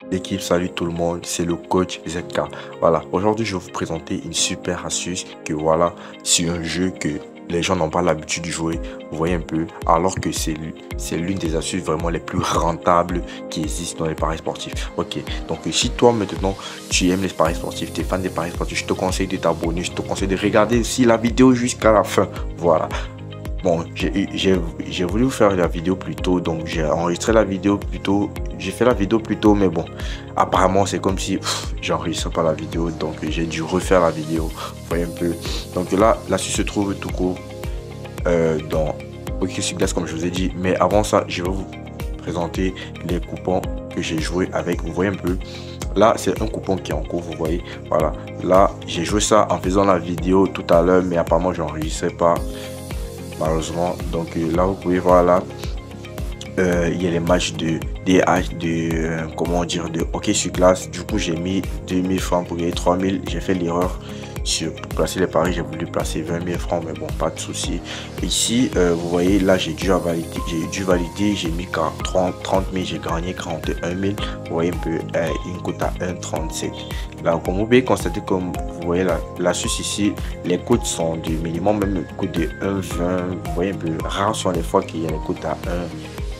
L'équipe, salut tout le monde, c'est le coach ZK. Voilà, aujourd'hui je vais vous présenter une super astuce que voilà, sur un jeu que les gens n'ont pas l'habitude de jouer, vous voyez un peu, alors que c'est l'une des astuces vraiment les plus rentables qui existent dans les paris sportifs. Ok, donc si toi maintenant tu aimes les paris sportifs, tu es fan des paris sportifs, je te conseille de t'abonner, je te conseille de regarder aussi la vidéo jusqu'à la fin. Voilà. Bon, j'ai voulu vous faire la vidéo plus tôt, donc j'ai enregistré la vidéo plus tôt. J'ai fait la vidéo plus tôt, mais bon, apparemment c'est comme si j'enregistrais pas la vidéo, donc j'ai dû refaire la vidéo. Vous voyez un peu. Donc là, l'astuce se trouve tout court dans OkCupGlass comme je vous ai dit. Mais avant ça, je vais vous présenter les coupons que j'ai joué avec. Vous voyez un peu. Là, c'est un coupon qui est en cours, vous voyez. Voilà. Là, j'ai joué ça en faisant la vidéo tout à l'heure, mais apparemment j'enregistrais pas. Malheureusement, donc là vous pouvez voir là il y a les matchs de comment dire, de hockey sur glace. Du coup j'ai mis 2000 francs pour gagner 3000. J'ai fait l'erreur pour placer les paris, j'ai voulu placer 20 000 francs, mais bon, pas de souci. Ici vous voyez là j'ai dû valider, j'ai mis 30 000, j'ai gagné 41 000. Vous voyez un peu une cote à 1,37. Là comme vous pouvez constater, comme vous voyez l'astuce ici, les cotes sont du minimum, même le cote de 1,20. Vous voyez un peu, rares sont les fois qu'il y a les cotes à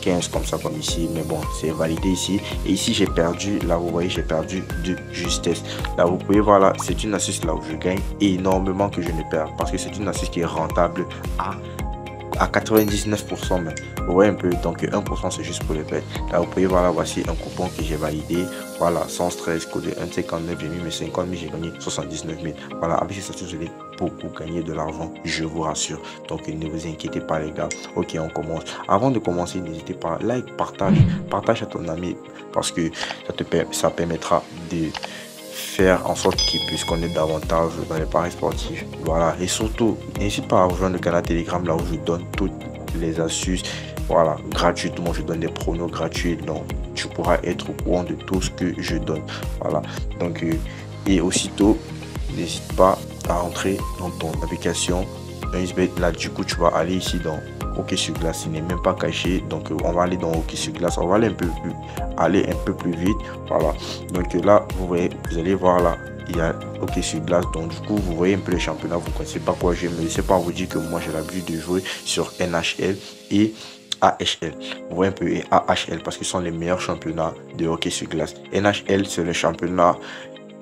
1,15 comme ça, comme ici, mais bon, c'est validé ici. Et ici j'ai perdu, là vous voyez, j'ai perdu de justesse. Là vous pouvez voir, là c'est une astuce là où je gagne énormément, que je ne perds, parce que c'est une astuce qui est rentable à 99% même. Vous voyez un peu, donc 1% c'est juste pour les bêtes. Là vous pouvez voir, là voici un coupon que j'ai validé. Voilà, sans stress, code de 1,59, j'ai mis mes 50 000, j'ai gagné 79 000. Voilà, avec ces astuces, vous allez beaucoup gagner de l'argent, je vous rassure. Donc ne vous inquiétez pas les gars. Ok, on commence. Avant de commencer, n'hésitez pas, like, partage à ton ami, parce que ça permettra de faire en sorte qu'ils puissent connaître davantage dans les paris sportifs. Voilà, et surtout n'hésite pas à rejoindre le canal Telegram, là où je donne toutes les astuces, voilà, gratuitement. Je donne des pronos gratuits, donc tu pourras être au courant de tout ce que je donne. Voilà, donc et aussitôt n'hésite pas à entrer dans ton application OkCupGlass. Là du coup tu vas aller ici dans OkCupGlass, il n'est même pas caché, donc on va aller dans OkCupGlass, on va aller un peu plus vite. Voilà, donc là vous voyez, vous allez voir là il y a OkCupGlass, donc du coup vous voyez un peu les championnats. Vous ne connaissez pas quoi jouer, mais c'est pas vous dire que moi j'ai l'habitude de jouer sur NHL et AHL. Vous voyez un peu, et AHL, parce que ce sont les meilleurs championnats de OkCupGlass. NHL c'est le championnat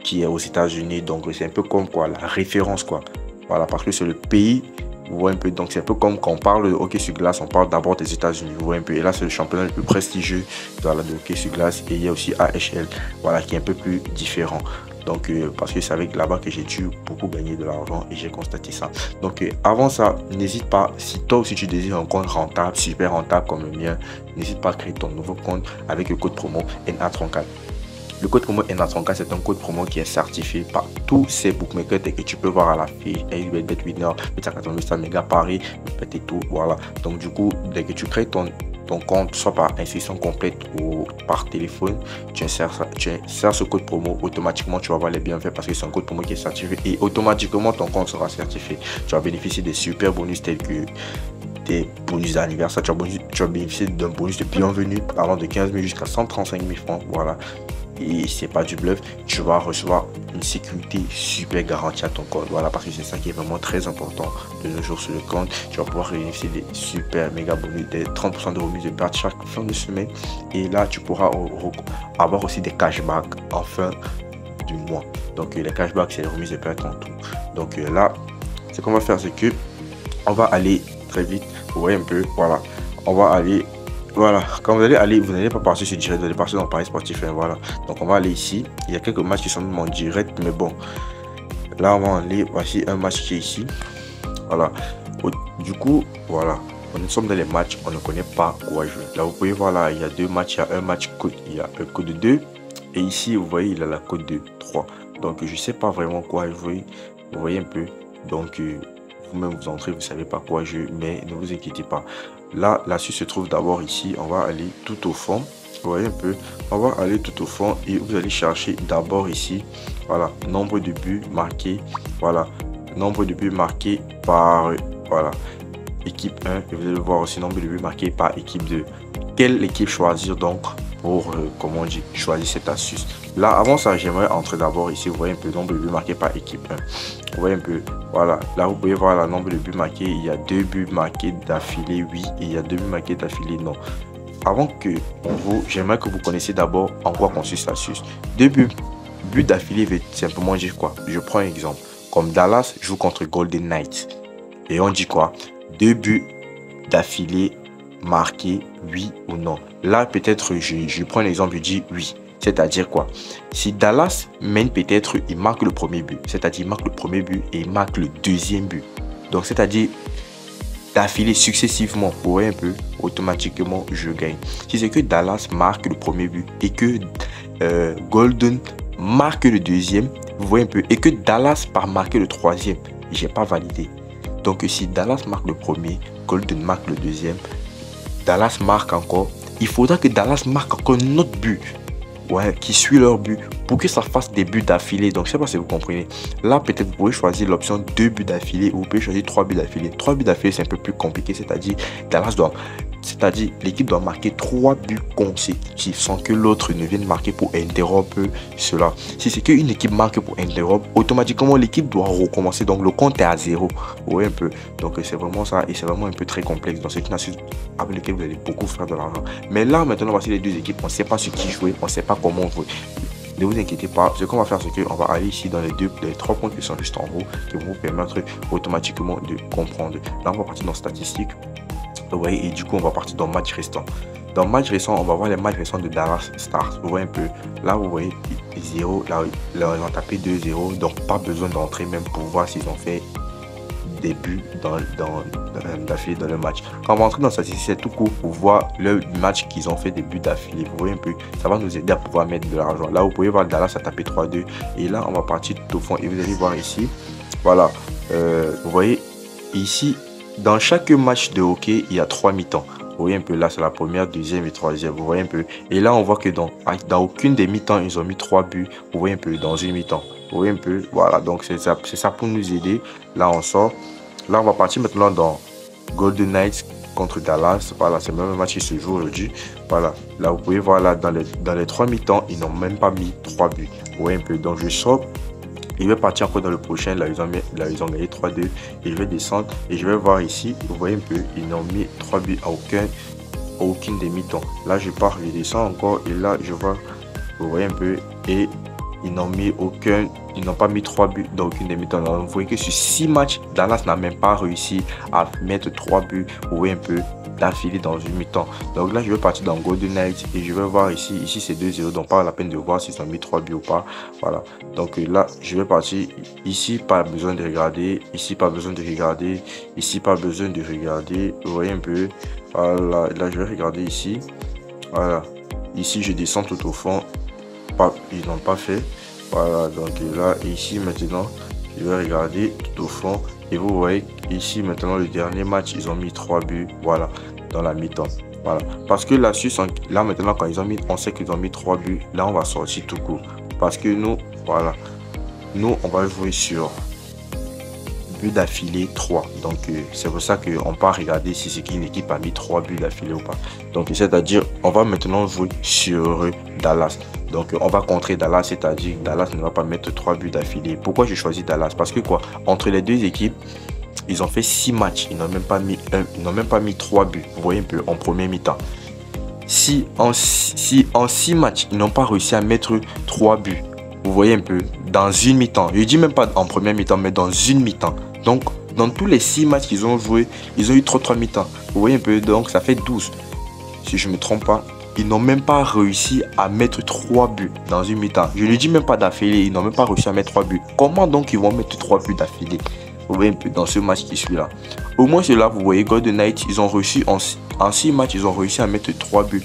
qui est aux États-Unis, donc c'est un peu comme quoi la référence quoi. Voilà, parce que c'est le pays. Vous voyez un peu, donc c'est un peu comme quand on parle de hockey sur glace, on parle d'abord des États-Unis. Vous voyez un peu, et là c'est le championnat le plus prestigieux, voilà, de hockey sur glace. Et il y a aussi AHL, voilà, qui est un peu plus différent. Donc parce que c'est avec là-bas que j'ai dû beaucoup gagner de l'argent, et j'ai constaté ça. Donc avant ça, n'hésite pas, si toi aussi tu désires un compte rentable, super rentable comme le mien, n'hésite pas à créer ton nouveau compte avec le code promo NA34. Le code promo NA34, c'est un code promo qui est certifié par tous ces bookmakers et que tu peux voir à la fiche. BetWinner, Bet88, Mega Paris, Bet et tout. Voilà. Donc du coup, dès que tu crées ton compte, soit par inscription complète ou par téléphone, tu insères ce code promo, automatiquement tu vas voir les bienfaits, parce que c'est un code promo qui est certifié, et automatiquement ton compte sera certifié. Tu vas bénéficier des super bonus tels que des bonus d'anniversaire, tu vas bénéficier d'un bonus de bienvenue allant de 15 000 jusqu'à 135 000 francs. Voilà. Et c'est pas du bluff, tu vas recevoir une sécurité super garantie à ton compte. Voilà, parce que c'est ça qui est vraiment très important de nos jours sur le compte. Tu vas pouvoir bénéficier des super méga bonus, des 30% de remise de perte chaque fin de semaine. Et là, tu pourras avoir aussi des cashbacks en fin du mois. Donc les cashbacks, c'est les remises de perte en tout. Donc là, ce qu'on va faire, c'est que on va aller très vite. Vous voyez un peu, voilà, on va aller. Voilà, quand vous allez aller, vous n'allez pas passer sur direct, vous allez passer dans Paris Sportif. Hein, voilà, donc on va aller ici. Il y a quelques matchs qui sont même en direct, mais bon, là on va aller. Voici un match qui est ici. Voilà, du coup, voilà, on sommes dans les matchs, on ne connaît pas quoi jouer. Là, vous pouvez voir, là, il y a deux matchs. Il y a un match code, il y a un code 2, et ici, vous voyez, il a la code de 3. Donc, je sais pas vraiment quoi jouer. Vous voyez un peu, donc vous-même vous entrez, vous savez pas quoi jouer, mais ne vous inquiétez pas. Là, l'astuce se trouve d'abord ici. On va aller tout au fond. Vous voyez un peu, on va aller tout au fond et vous allez chercher d'abord ici. Voilà, nombre de buts marqués. Voilà, nombre de buts marqués par voilà équipe 1. Et vous allez voir aussi nombre de buts marqués par équipe 2. Quelle équipe choisir donc? pour, comment on dit, choisir cette astuce. Là, avant ça, j'aimerais entrer d'abord ici. Vous voyez un peu le nombre de buts marqués par équipe 1. Vous voyez un peu, voilà. Là, vous pouvez voir le nombre de buts marqués. Il y a 2 buts marqués d'affilée, oui. Et il y a 2 buts marqués d'affilée, non. Avant que j'aimerais que vous connaissiez d'abord en quoi consiste l'astuce. 2 buts d'affilée veut simplement dire quoi? Je prends un exemple. Comme Dallas joue contre Golden Knights. Et on dit quoi? 2 buts d'affilée marqués, oui ou non. Là, peut-être, je prends l'exemple, je dis oui. C'est-à-dire quoi? Si Dallas mène, peut-être, il marque le premier but. C'est-à-dire, il marque le premier but et il marque le deuxième but. Donc, c'est-à-dire, d'affilée successivement, vous voyez un peu, automatiquement, je gagne. Si c'est que Dallas marque le premier but et que Golden marque le deuxième, vous voyez un peu, et que Dallas part marquer le troisième, j'ai pas validé. Donc, si Dallas marque le premier, Golden marque le deuxième, Dallas marque encore, il faudra que Dallas marque encore un autre but, ouais, qui suit leur but pour que ça fasse des buts d'affilée. Donc, je sais pas si vous comprenez. Là, peut-être vous pouvez choisir l'option 2 buts d'affilée ou vous pouvez choisir 3 buts d'affilée. 3 buts d'affilée, c'est un peu plus compliqué, c'est-à-dire l'équipe doit marquer 3 buts consécutifs sans que l'autre ne vienne marquer pour interrompre cela. Si c'est qu'une équipe marque pour interrompre, automatiquement l'équipe doit recommencer. Donc le compte est à 0. Vous voyez un peu. Donc c'est vraiment ça et c'est vraiment un peu très complexe. Donc c'est une astuce avec laquelle vous allez beaucoup faire de l'argent. Mais là maintenant, voici les deux équipes. On ne sait pas ce qui jouer, on ne sait pas comment jouer. Ne vous inquiétez pas, ce qu'on va faire, c'est qu'on va aller ici dans les 3 points qui sont juste en haut, qui vont vous permettre automatiquement de comprendre. Là, on va partir dans statistiques. Vous voyez, et du coup, on va partir dans match restant. Dans match restant, on va voir les matchs restants de Dallas Stars. Vous voyez un peu, là, vous voyez 0, là, ils ont tapé 2-0, donc pas besoin d'entrer même pour voir s'ils ont fait des buts d'affilée dans le match. Quand on va entrer dans statistique, c'est tout court pour voir le match qu'ils ont fait des buts d'affilée. Vous voyez un peu, ça va nous aider à pouvoir mettre de l'argent. Là, vous pouvez voir Dallas a tapé 3-2. Et là, on va partir tout au fond et vous allez voir ici, voilà, vous voyez ici, dans chaque match de hockey, il y a 3 mi-temps. Vous voyez un peu là, c'est la première, deuxième et troisième. Vous voyez un peu. Et là, on voit que dans aucune des mi-temps, ils ont mis 3 buts. Vous voyez un peu, dans une mi-temps. Vous voyez un peu. Voilà, donc c'est ça pour nous aider. Là, on sort. Là, on va partir maintenant dans Golden Knights contre Dallas. Voilà, c'est le même match qui se joue aujourd'hui. Voilà, là, vous pouvez voir là, dans les 3 mi-temps, ils n'ont même pas mis 3 buts. Vous voyez un peu. Donc, je sors. Il va partir encore dans le prochain, là ils ont gagné 3-2 et je vais descendre et je vais voir ici, vous voyez un peu, ils n'ont mis 3 buts à aucune des mi-temps. Là je pars, je descends encore et là je vois, vous voyez un peu, et ils n'ont pas mis 3 buts dans aucune des mi-temps. Vous voyez que sur 6 matchs, Dallas n'a même pas réussi à mettre 3 buts, vous voyez un peu, d'affilée dans une mi-temps. Donc là je vais partir dans Golden Knights et je vais voir ici c'est 2-0, donc pas la peine de voir s'ils ont mis 3 buts ou pas. Voilà, donc là je vais partir ici, pas besoin de regarder, ici pas besoin de regarder, ici pas besoin de regarder, vous voyez un peu. Voilà, là je vais regarder ici, voilà, ici je descends tout au fond, ils n'ont pas fait. Voilà, donc là ici maintenant je vais regarder tout au fond. Et vous voyez ici maintenant le dernier match, ils ont mis 3 buts, voilà, dans la mi-temps. Voilà. Parce que l'astuce, là maintenant quand ils ont mis, on sait qu'ils ont mis 3 buts, là on va sortir tout court. Parce que nous, voilà, nous on va jouer sur but d'affilée 3. Donc c'est pour ça qu'on peut regarder si c'est qu'une équipe a mis 3 buts d'affilée ou pas. Donc c'est-à-dire, on va maintenant jouer sur Dallas. Donc on va contrer Dallas, c'est-à-dire que Dallas ne va pas mettre 3 buts d'affilée. Pourquoi j'ai choisi Dallas? Parce que quoi, entre les deux équipes, ils ont fait 6 matchs, ils n'ont même pas mis 3 buts. Vous voyez un peu en premier mi-temps. Si en 6 matchs, ils n'ont pas réussi à mettre 3 buts, vous voyez un peu, dans une mi-temps. Je dis même pas en première mi-temps, mais dans une mi-temps. Donc dans tous les 6 matchs qu'ils ont joué, ils ont eu 3 mi-temps. Vous voyez un peu, donc ça fait 12. Si je ne me trompe pas. Ils n'ont même pas réussi à mettre 3 buts dans une mi-temps. Je ne dis même pas d'affilée, ils n'ont même pas réussi à mettre 3 buts. Comment donc ils vont mettre 3 buts d'affilée? Vous voyez un peu dans ce match qui suit là. Au moins c'est là, vous voyez Golden Knights, ils ont réussi en 6 matchs, ils ont réussi à mettre 3 buts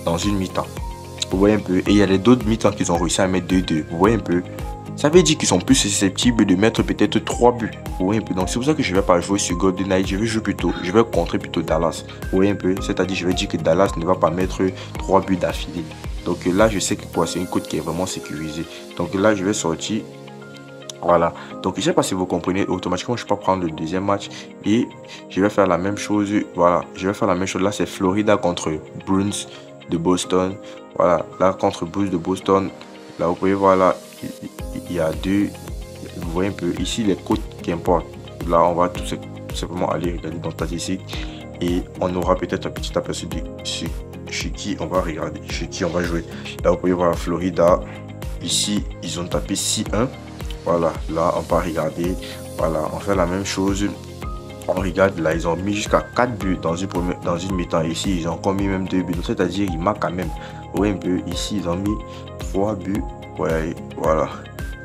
dans une mi-temps. Vous voyez un peu. Et il y a les d'autres mi-temps qu'ils ont réussi à mettre 2-2. Vous voyez un peu. Ça veut dire qu'ils sont plus susceptibles de mettre peut-être 3 buts. Vous voyez un peu. Donc c'est pour ça que je ne vais pas jouer sur Golden Knights. Je vais contrer plutôt Dallas. Vous voyez un peu. C'est-à-dire je vais dire que Dallas ne va pas mettre 3 buts d'affilée. Donc là je sais que quoi, c'est une cote qui est vraiment sécurisée. Donc là je vais sortir. Voilà. Donc je ne sais pas si vous comprenez. Automatiquement je peux prendre le deuxième match. Et je vais faire la même chose. Voilà. Je vais faire la même chose. Là c'est Florida contre Bruins. de Boston. Voilà, là contre Bulls de Boston, là vous pouvez voir là, il y a deux, vous voyez un peu ici les cotes qui importent. Là on va tout simplement aller regarder dans statistique et on aura peut-être un petit aperçu de chez qui on va regarder, chez qui on va jouer. Là vous pouvez voir Florida, ici ils ont tapé 6-1. Voilà, là on va regarder, voilà, on fait la même chose. On regarde là, ils ont mis jusqu'à 4 buts dans une mi-temps. Ici, ils ont encore mis même 2 buts. C'est-à-dire, ils marquent quand même. Oui, un peu. Ici, ils ont mis 3 buts. Ouais, voilà.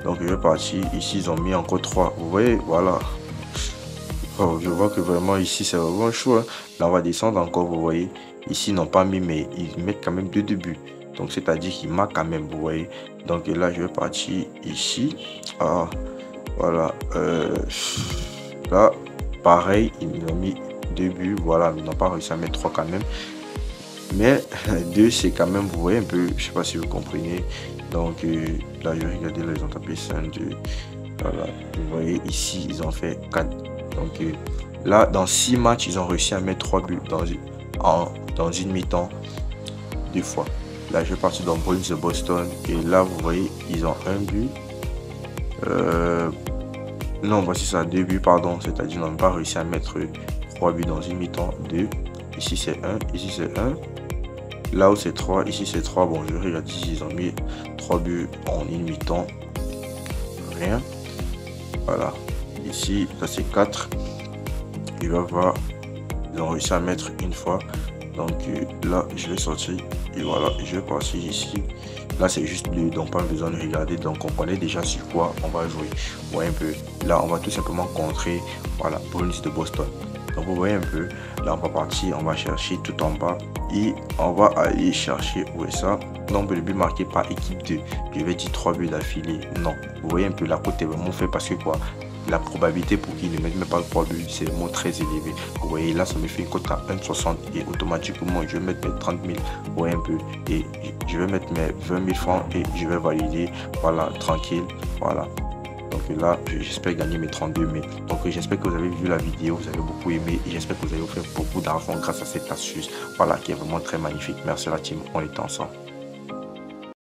Donc, je vais partir. Ici, ils ont mis encore 3. Vous voyez, voilà. Oh, je vois que vraiment, ici, c'est vraiment chaud. Hein. Là, on va descendre encore, vous voyez. Ici, ils n'ont pas mis, mais ils mettent quand même 2 buts. Donc, c'est-à-dire qu'ils marquent quand même, vous voyez. Donc, là, je vais partir ici. Ah, voilà. Là. Pareil, ils ont mis 2 buts, voilà, ils n'ont pas réussi à mettre 3 quand même. Mais 2, c'est quand même, vous voyez un peu, je sais pas si vous comprenez. Donc là, je vais regarder, là, ils ont tapé 5, 2. Voilà, vous voyez ici, ils ont fait 4. Donc là, dans 6 matchs, ils ont réussi à mettre 3 buts dans une mi-temps 2 fois. Là, je vais partir dans Bruins de Boston. Et là, vous voyez, ils ont un but. Non, voici ça, 2 buts, pardon. C'est-à-dire, ils n'ont pas réussi à mettre 3 buts dans une mi-temps. 2. Ici, c'est 1. Ici, c'est 1. Là où c'est 3. Ici, c'est 3. Bon, je regarde ici, ils ont mis 3 buts en une mi-temps. Rien. Voilà. Ici, ça, c'est 4. Il va voir. Ils ont réussi à mettre une fois. Donc, là, je vais sortir. Et voilà, je vais passer ici. Là, c'est juste 2, donc pas besoin de regarder. Donc, on connaît déjà sur quoi on va jouer. Vous voyez un peu. Là, on va tout simplement contrer, voilà, Bruins de Boston. Donc, vous voyez un peu. Là, on va partir, on va chercher tout en bas. Et on va aller chercher, où est ça? Nombre de buts marqués par équipe 2. Je vais dire 3 buts d'affilée. Non. Vous voyez un peu, la cote est vraiment faite parce que quoi? La probabilité pour qu'il ne mette même pas 3 buts, c'est vraiment très élevé. Vous voyez, là, ça me fait une cote à 1,60 et automatiquement, je vais mettre mes 30 000. Vous voyez un peu. Et je vais mettre mes 20 000 francs et je vais valider. Voilà, tranquille. Voilà. Donc là, j'espère gagner mes 32 000. Donc j'espère que vous avez vu la vidéo, vous avez beaucoup aimé et j'espère que vous avez fait beaucoup d'argent grâce à cette astuce. Voilà, qui est vraiment très magnifique. Merci la team, on est ensemble.